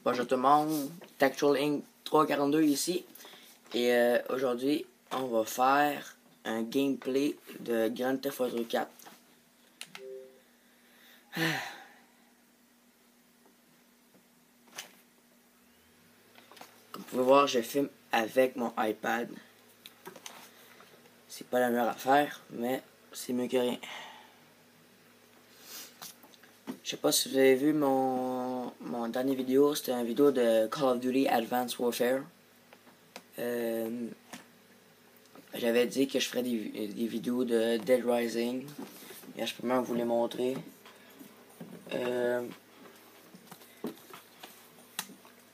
Bonjour tout le monde, Tactual Inc. 342 ici. Et aujourd'hui, on va faire un gameplay de Grand Theft Auto 4. Comme vous pouvez voir, je filme avec mon iPad. C'est pas la meilleure affaire, mais c'est mieux que rien. Je sais pas si vous avez vu mon dernier vidéo, c'était une vidéo de Call of Duty Advanced Warfare. J'avais dit que je ferais des vidéos de Dead Rising. Et je peux même vous les montrer.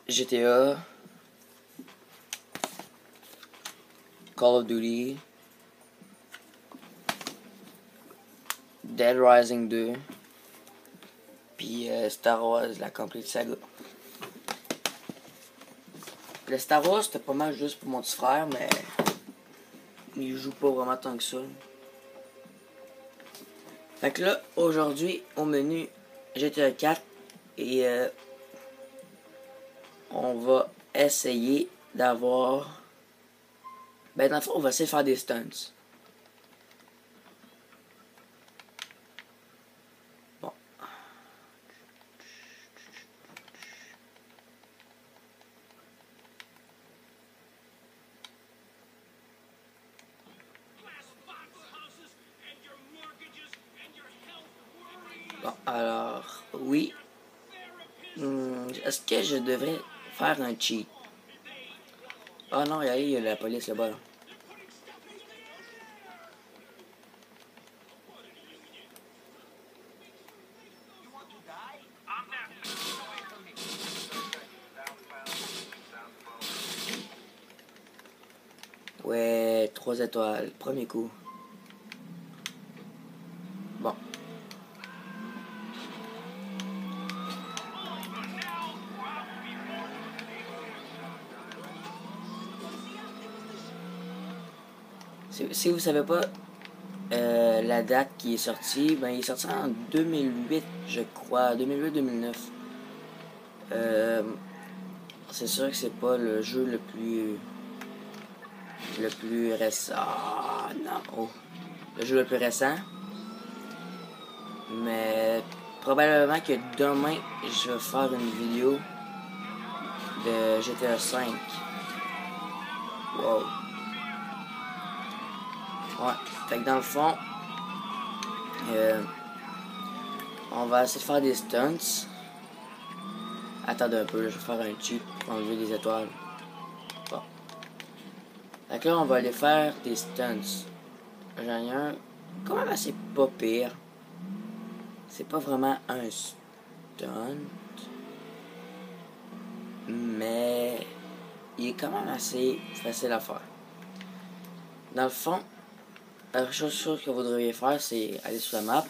GTA, Call of Duty, Dead Rising 2, puis Star Wars, la complete saga. Le Star Wars, c'était pas mal juste pour mon petit frère, mais il joue pas vraiment tant que ça. Fait que là, aujourd'hui, au menu GTA 4, et on va essayer d'avoir... Ben, dans le fond, on va essayer de faire des stunts. Bon. Bon, alors, oui. Est-ce que je devrais faire un cheat? Ah non, il y a la police là-bas. Là. Ouais, 3 étoiles, premier coup. Bon. Si vous savez pas la date qui est sortie, ben il est sorti en 2008, je crois, 2008-2009. C'est sûr que c'est pas le jeu le plus récent. Ah, non, oh. Le jeu le plus récent. Mais probablement que demain, je vais faire une vidéo de GTA V. Wow. Ouais. Fait que dans le fond, on va essayer de faire des stunts. Attendez un peu, là, je vais faire un cheat pour enlever les étoiles. Bon. Fait que là, on va aller faire des stunts. J'en ai un quand même assez pas pire. C'est pas vraiment un stunt. Mais il est quand même assez facile à faire. Dans le fond, la chose que vous devriez faire, c'est aller sur la map.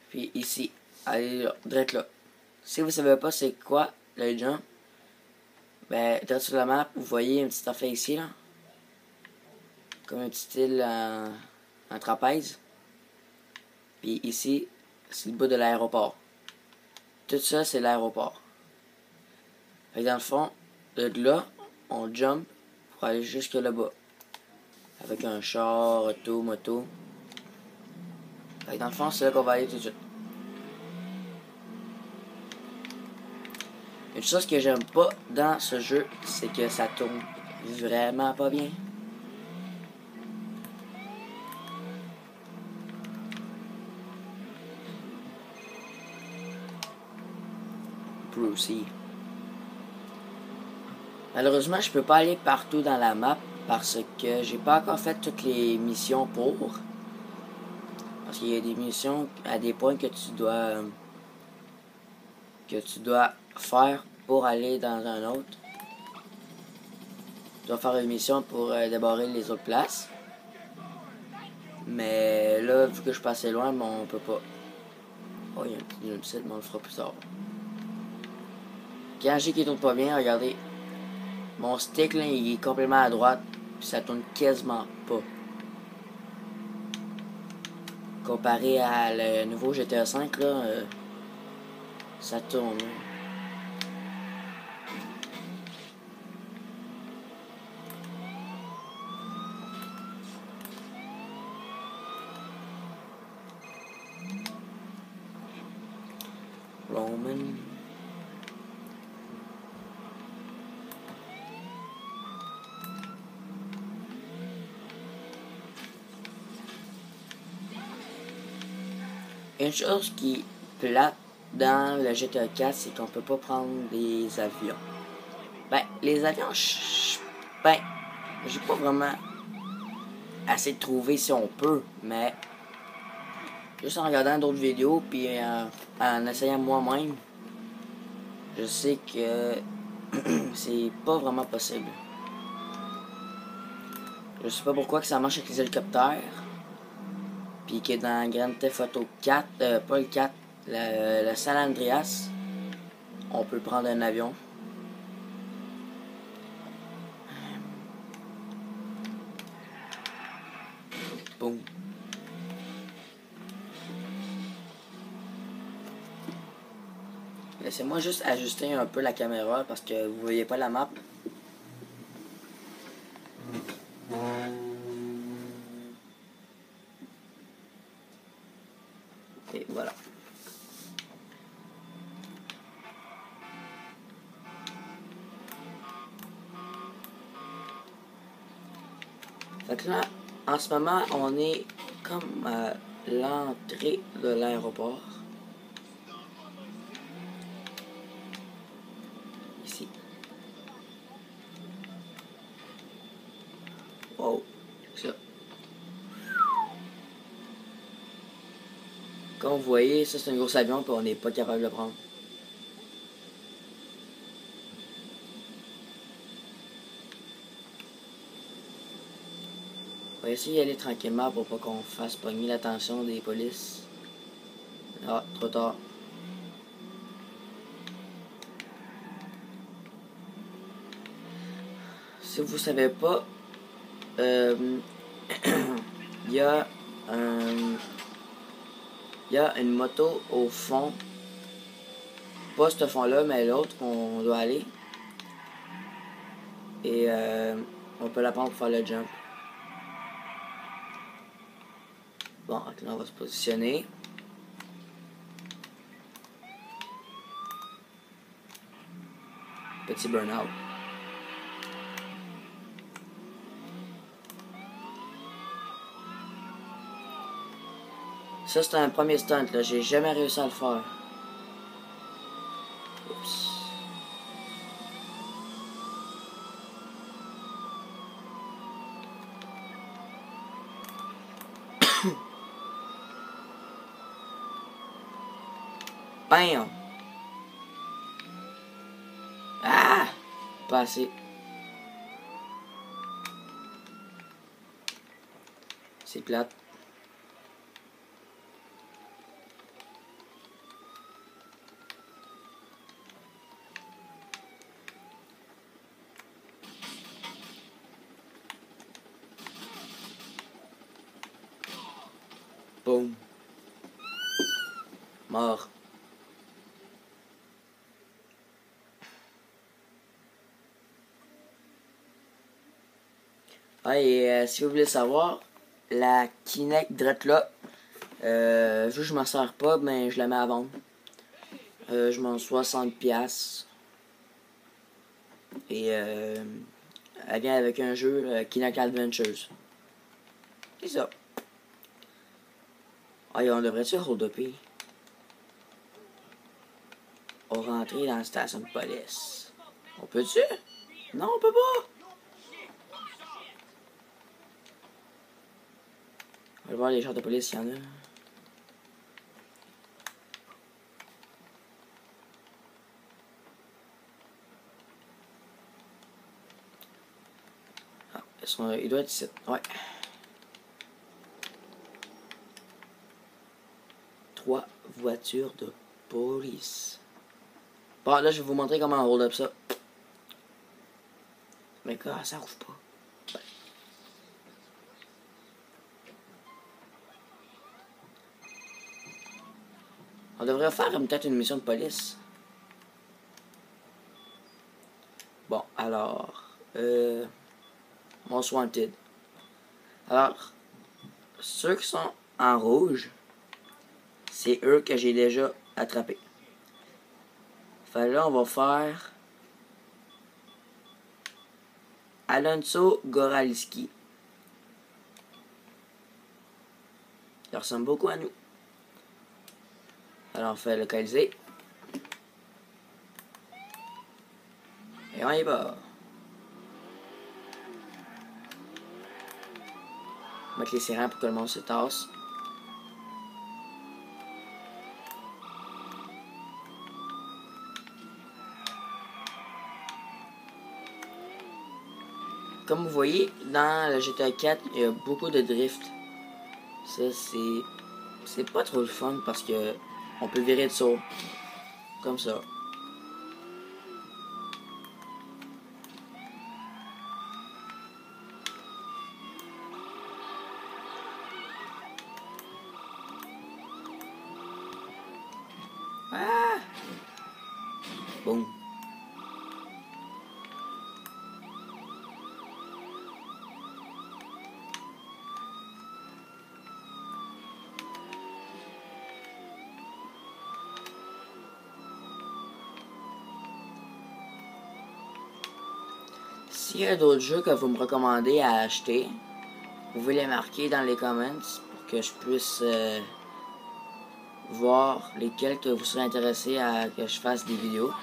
Puis ici, aller là, direct là. Si vous savez pas c'est quoi le jump, ben, direct sur la map, vous voyez un petit affaire ici, là. Comme un petit style en trapèze. Puis ici, c'est le bout de l'aéroport. Tout ça, c'est l'aéroport. Fait que dans le fond, de là, on jump pour aller jusque là-bas. Avec un char, auto, moto. Fait que dans le fond, c'est là qu'on va aller tout de suite. Une chose que j'aime pas dans ce jeu, c'est que ça tourne vraiment pas bien. Brucey. Malheureusement, je peux pas aller partout dans la map parce que j'ai pas encore fait toutes les missions pour. Parce qu'il y a des missions à des points que tu dois faire pour aller dans un autre. Tu dois faire une mission pour débarrer les autres places. Mais là, vu que je suis passé loin, bon, on peut pas. Oh, il y a un petit numpsite, mais on le fera plus tard. Quand j'ai qui tourne pas bien, regardez. Mon stick, là, il est complètement à droite. Puis ça tourne quasiment pas. Comparé à le nouveau GTA V, là, ça tourne. Roman. Une chose qui est plate dans le GTA 4, c'est qu'on peut pas prendre des avions. Ben, les avions, ben, j'ai pas vraiment assez de trouver si on peut, mais juste en regardant d'autres vidéos puis en essayant moi-même, je sais que c'est pas vraiment possible. Je sais pas pourquoi que ça marche avec les hélicoptères. Puis que dans Grand Theft Auto 4, pas le 4, le San Andreas, on peut prendre un avion. Boum. Laissez-moi juste ajuster un peu la caméra parce que vous voyez pas la map. Et voilà. Fait que là, en ce moment, on est comme à l'entrée de l'aéroport. Ici. Wow. Ça. Comme vous voyez, ça c'est un gros avion et on n'est pas capable de le prendre. On va essayer d'y aller tranquillement pour pas qu'on fasse pogner l'attention des polices. Ah, trop tard. Si vous savez pas, il y a une moto au fond. Pas ce fond-là, mais l'autre qu'on doit aller. Et on peut la prendre pour faire le jump. Bon, là on va se positionner. Petit burn-out. Ça c'est un premier stunt là, j'ai jamais réussi à le faire. Oups. Bam! Ah! Pas assez. C'est plate. Boum. Mort. Ah, et si vous voulez savoir, la Kinect drette là, vu que je m'en sers pas, ben je la mets à vendre. Je m'en 60$. Et elle vient avec un jeu Kinect Adventures. C'est ça. Ah, on devrait-tu hold-upper? On rentrer dans la station de police. On peut-tu? Non, on peut pas. On va voir les gens de police s'il y en a. Ah, il doit être ici. Ouais. 3 voitures de police. Bon, là, je vais vous montrer comment on hold up ça. Mais quoi, ça rouvre pas. On devrait faire peut-être une mission de police. Bon, alors... Most Wanted. Alors, ceux qui sont en rouge, c'est eux que j'ai déjà attrapés. Fait là, on va faire Alonso Goralski. Il ressemble beaucoup à nous. Alors on fait localiser. Et on y va. Mettre les sirènes pour que le monde se tasse. Comme vous voyez, dans le GTA 4, il y a beaucoup de drift. Ça, c'est pas trop le fun parce que on peut virer de saut. Comme ça. Ah! Boum. S'il y a d'autres jeux que vous me recommandez à acheter, vous pouvez les marquer dans les comments pour que je puisse voir lesquels que vous serez intéressés à que je fasse des vidéos.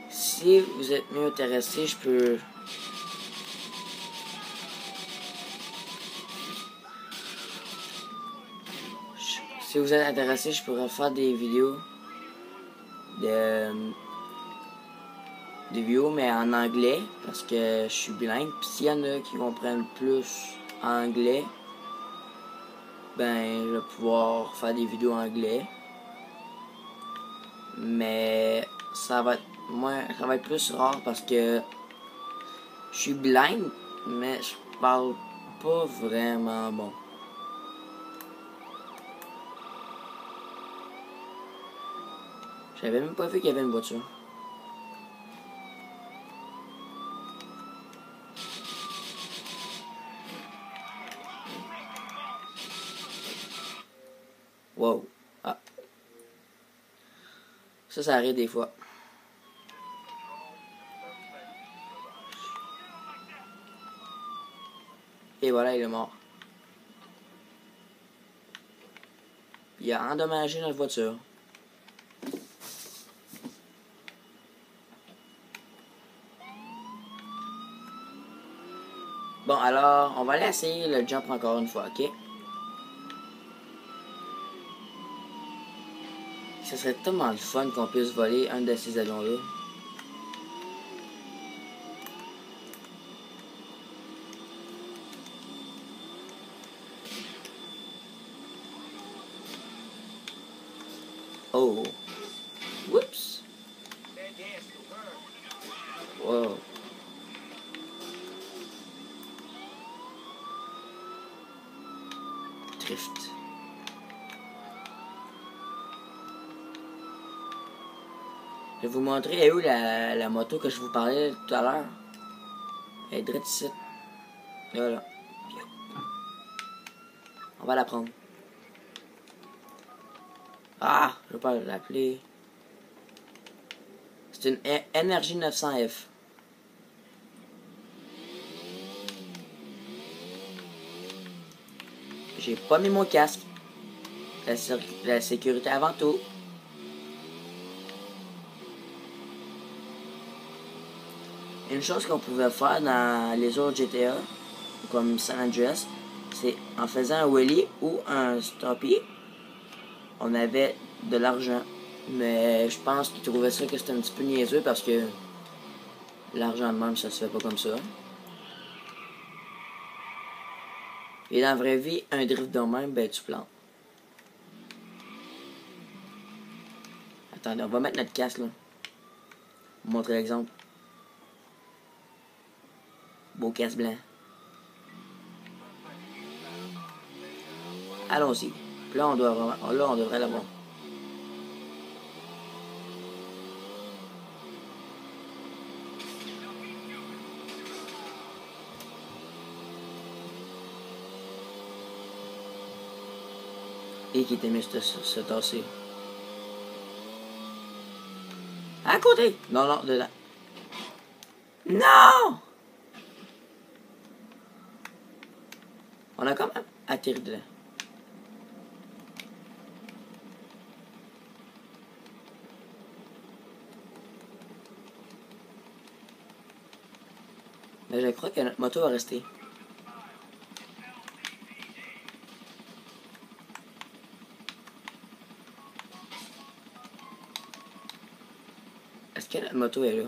Si vous êtes mieux intéressé, je peux... Si vous êtes intéressé, je pourrais faire des vidéos des vidéos mais en anglais parce que je suis bilingue. Puis s'il y en a qui comprennent plus anglais, ben je vais pouvoir faire des vidéos en anglais. Mais ça va être plus rare parce que je suis bilingue, mais je parle pas vraiment bon. J'avais même pas vu qu'il y avait une voiture. Wow. Ah. Ça arrive des fois. Et voilà, il est mort. Il a endommagé notre voiture. Bon, alors, on va aller essayer le jump encore une fois, ok? Ce serait tellement le fun qu'on puisse voler un de ces avions-là. Oh. Whoops. Wow. Drift. Je vais vous montrer où la moto que je vous parlais tout à l'heure. Elle est direct ici. Voilà. On va la prendre. Ah, je vais pas l'appeler. C'est une Energy 900F. J'ai pas mis mon casque. La sécurité avant tout. Une chose qu'on pouvait faire dans les autres GTA, comme San Andreas, c'est en faisant un wheelie ou un stoppie, on avait de l'argent. Mais je pense qu'ils trouvaient ça que c'était un petit peu niaiseux parce que l'argent de même, ça se fait pas comme ça. Et dans la vraie vie, un drift de même, ben tu plantes. Attendez, on va mettre notre casque là. Vous montrer l'exemple. Beau casque blanc. Allons-y. Là, on devrait l'avoir. Et qui était mieux se tasser. À côté! Non, non, dedans. Non! On a quand même atterri dedans. Mais je crois que notre moto va rester. Est-ce que notre moto est là?